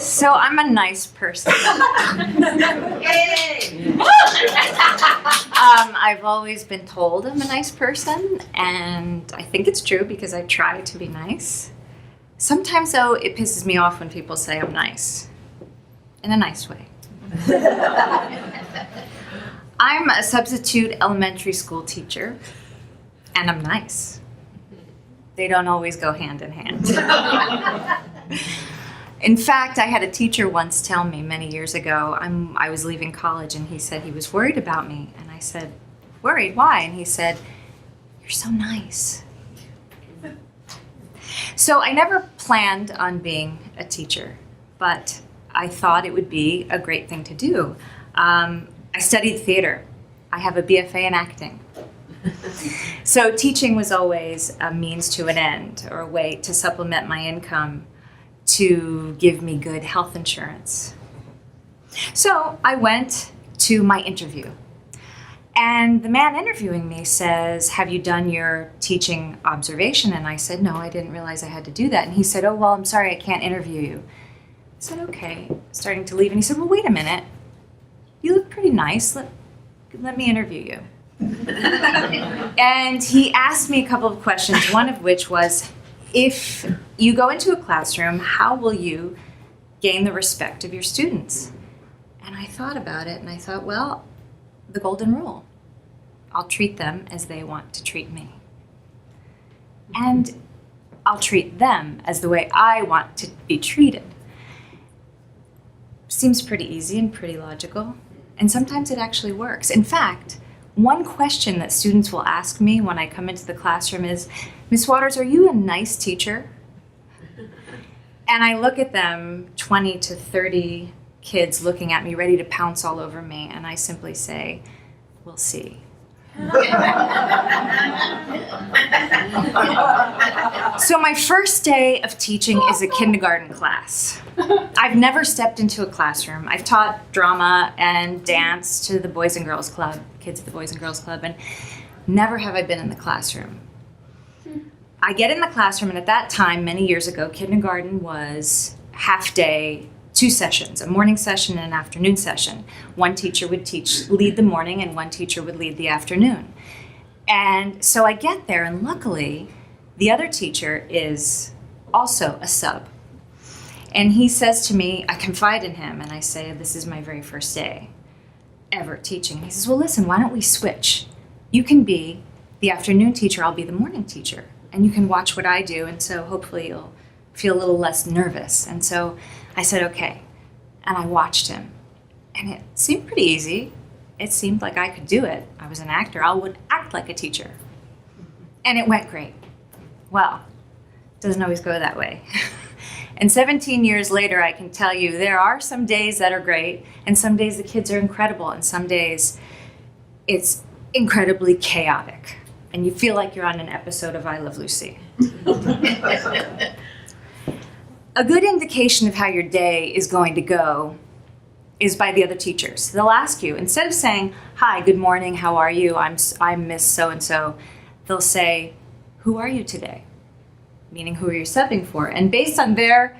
So I'm a nice person. I've always been told I'm a nice person, and I think it's true because I try to be nice. Sometimes, though, it pisses me off when people say I'm nice, in a nice way. I'm a substitute elementary school teacher, and I'm nice. They don't always go hand in hand. In fact, I had a teacher once tell me many years ago, I was leaving college, and he said he was worried about me. And I said, worried? Why? And he said, you're so nice. So I never planned on being a teacher, but I thought it would be a great thing to do. I studied theater. I have a BFA in acting. So teaching was always a means to an end, or a way to supplement my income to give me good health insurance. So I went to my interview, and the man interviewing me says, have you done your teaching observation? And I said, no, I didn't realize I had to do that. And he said, oh, well, I'm sorry, I can't interview you. I said, okay, starting to leave. And he said, well, wait a minute. You look pretty nice. Let me interview you. And he asked me a couple of questions, one of which was, if you go into a classroom, how will you gain the respect of your students? And I thought about it, and I thought, well, the golden rule. I'll treat them as they want to treat me. And I'll treat them as the way I want to be treated. Seems pretty easy and pretty logical, and sometimes it actually works. In fact, one question that students will ask me when I come into the classroom is, Miss Waters, are you a nice teacher? And I look at them, 20 to 30 kids looking at me, ready to pounce all over me, and I simply say, we'll see. So my first day of teaching is a kindergarten class. I've never stepped into a classroom. I've taught drama and dance to the Boys and Girls Club, kids at the Boys and Girls Club, and never have I been in the classroom. I get in the classroom, and at that time, many years ago, kindergarten was half day, 2 sessions, a morning session and an afternoon session. One teacher would lead the morning, and one teacher would lead the afternoon. And so I get there, and luckily, the other teacher is also a sub. And he says to me, I confide in him, and I say, this is my very first day ever teaching. And he says, well, listen, why don't we switch? You can be the afternoon teacher, I'll be the morning teacher. And you can watch what I do, and so hopefully you'll feel a little less nervous. And so I said, okay. And I watched him. And it seemed pretty easy. It seemed like I could do it. I was an actor. I would act like a teacher. And it went great. Well, it doesn't always go that way. And 17 years later, I can tell you there are some days that are great, and some days the kids are incredible, and some days it's incredibly chaotic. And you feel like you're on an episode of I Love Lucy. A good indication of how your day is going to go is by the other teachers. They'll ask you, instead of saying, hi, good morning, how are you, I'm Miss So-and-so, they'll say, who are you today? Meaning, who are you subbing for? And based on their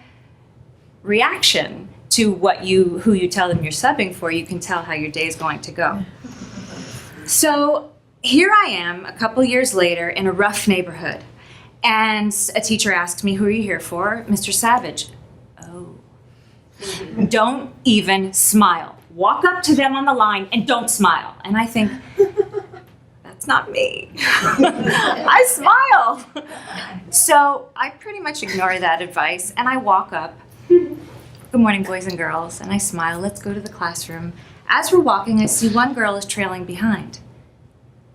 reaction to who you tell them you're subbing for, you can tell how your day is going to go. So here I am, a couple years later, in a rough neighborhood. And a teacher asked me, who are you here for? Mr. Savage. Oh. Don't even smile. Walk up to them on the line and don't smile. And I think, that's not me. I smile. So I pretty much ignore that advice, and I walk up. Good morning, boys and girls. And I smile. Let's go to the classroom. As we're walking, I see one girl is trailing behind.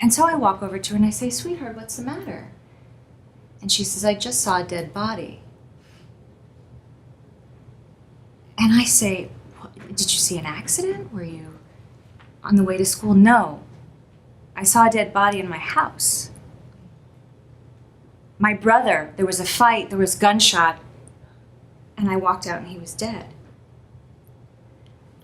And so I walk over to her and I say, sweetheart, what's the matter? And she says, I just saw a dead body. And I say, did you see an accident? Were you on the way to school? No. I saw a dead body in my house. My brother, there was a fight, there was gunshot, and I walked out and he was dead.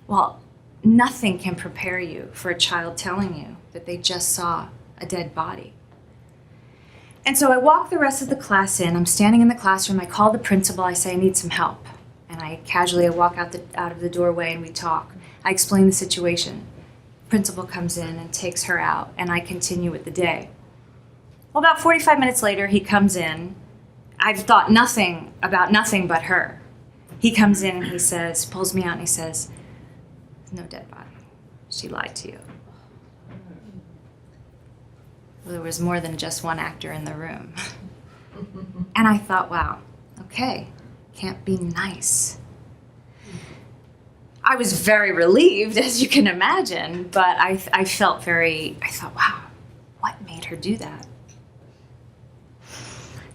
Well, nothing can prepare you for a child telling you that they just saw a dead body. And so I walk the rest of the class in. I'm standing in the classroom. I call the principal. I say, I need some help. And I casually walk out of the doorway and we talk. I explain the situation. Principal comes in and takes her out, and I continue with the day. Well, about 45 minutes later, he comes in. I've thought nothing about nothing but her. He comes in and he says, pulls me out and he says, "No dead body. She lied to you." Well, there was more than just one actor in the room. And I thought, wow, okay, can't be nice. I was very relieved, as you can imagine, but I thought, wow, what made her do that?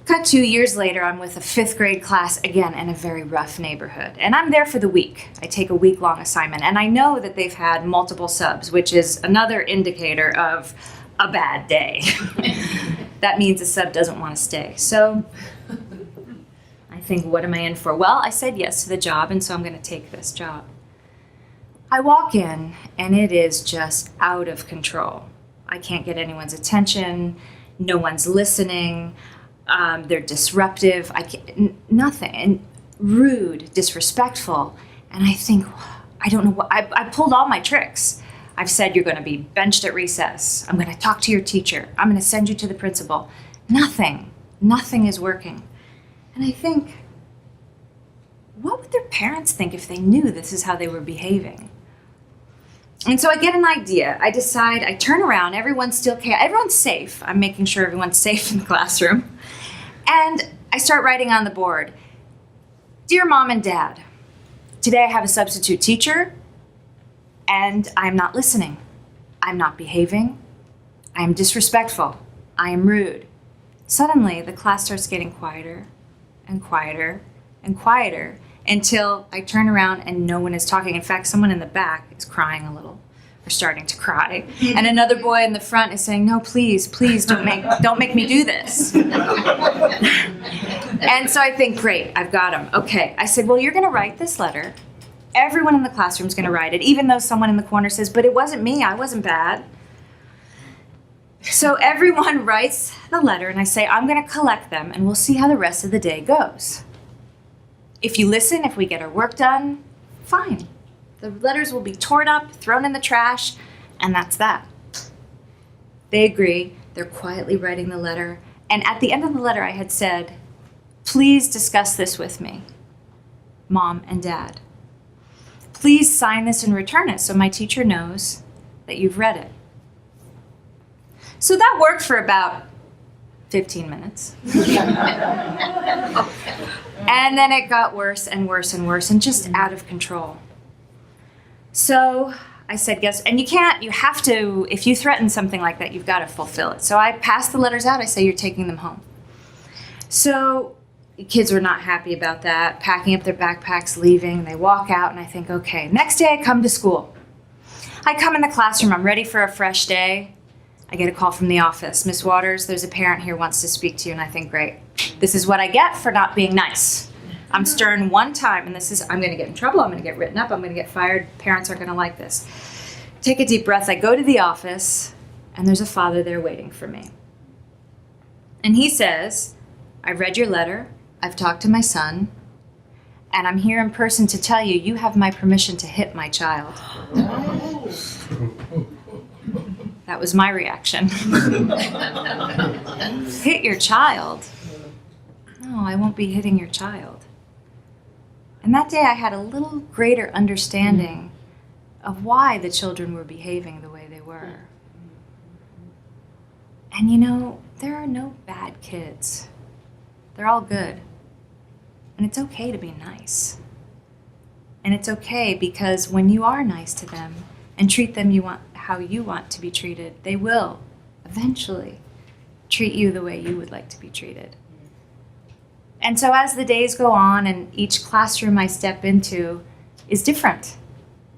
Cut 2 years later, I'm with a 5th grade class, again, in a very rough neighborhood. And I'm there for the week. I take a week-long assignment. And I know that they've had multiple subs, which is another indicator of a bad day. That means the sub doesn't want to stay. So I think, what am I in for? Well, I said yes to the job, and so I'm going to take this job. I walk in, and it is just out of control. I can't get anyone's attention. No one's listening. They're disruptive. Nothing. And rude, disrespectful. And I think, I don't know what. I pulled all my tricks. I've said, you're going to be benched at recess. I'm going to talk to your teacher. I'm going to send you to the principal. Nothing is working. And I think, what would their parents think if they knew this is how they were behaving? And so I get an idea. I decide, I turn around, everyone's safe. I'm making sure everyone's safe in the classroom. And I start writing on the board, "Dear Mom and Dad, today I have a substitute teacher, and I'm not listening. I'm not behaving. I am disrespectful. I am rude." Suddenly, the class starts getting quieter and quieter and quieter until I turn around and no one is talking. In fact, someone in the back is crying a little, or starting to cry. And another boy in the front is saying, "No, please, don't make me do this." And so I think, great, I've got him. Okay. I said, well, you're going to write this letter. Everyone in the classroom is going to write it, even though someone in the corner says, "But it wasn't me, I wasn't bad." So everyone writes the letter, and I say, I'm going to collect them, and we'll see how the rest of the day goes. If you listen, if we get our work done, fine. The letters will be torn up, thrown in the trash, and that's that. They agree. They're quietly writing the letter. And at the end of the letter, I had said, "Please discuss this with me, Mom and Dad. Please sign this and return it so my teacher knows that you've read it." So that worked for about 15 minutes. And then it got worse and worse and worse and just out of control. So I said, yes, and you have to, if you threaten something like that, you've got to fulfill it. So I passed the letters out. I say, you're taking them home. So the kids were not happy about that, packing up their backpacks, leaving. They walk out, and I think, okay. Next day I come to school. I come in the classroom. I'm ready for a fresh day. I get a call from the office. "Miss Waters, there's a parent here who wants to speak to you." And I think, great. This is what I get for not being nice. I'm stern one time, and I'm going to get in trouble. I'm going to get written up. I'm going to get fired. Parents aren't going to like this. Take a deep breath. I go to the office, and there's a father there waiting for me. And he says, "I've read your letter. I've talked to my son, and I'm here in person to tell you, you have my permission to hit my child." That was my reaction. Hit your child? No, I won't be hitting your child. And that day I had a little greater understanding of why the children were behaving the way they were. And there are no bad kids. They're all good. And it's okay to be nice. And it's okay because when you are nice to them and treat them how you want to be treated, they will eventually treat you the way you would like to be treated. And so as the days go on and each classroom I step into is different.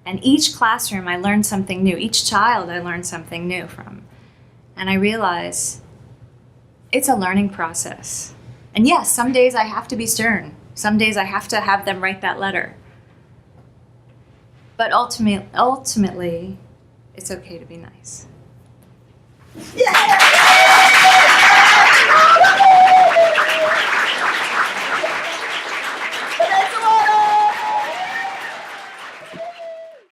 And each classroom I learn something new. Each child I learn something new from. And I realize it's a learning process. And yes, some days I have to be stern. Some days I have to have them write that letter. But ultimately, it's okay to be nice. Yeah!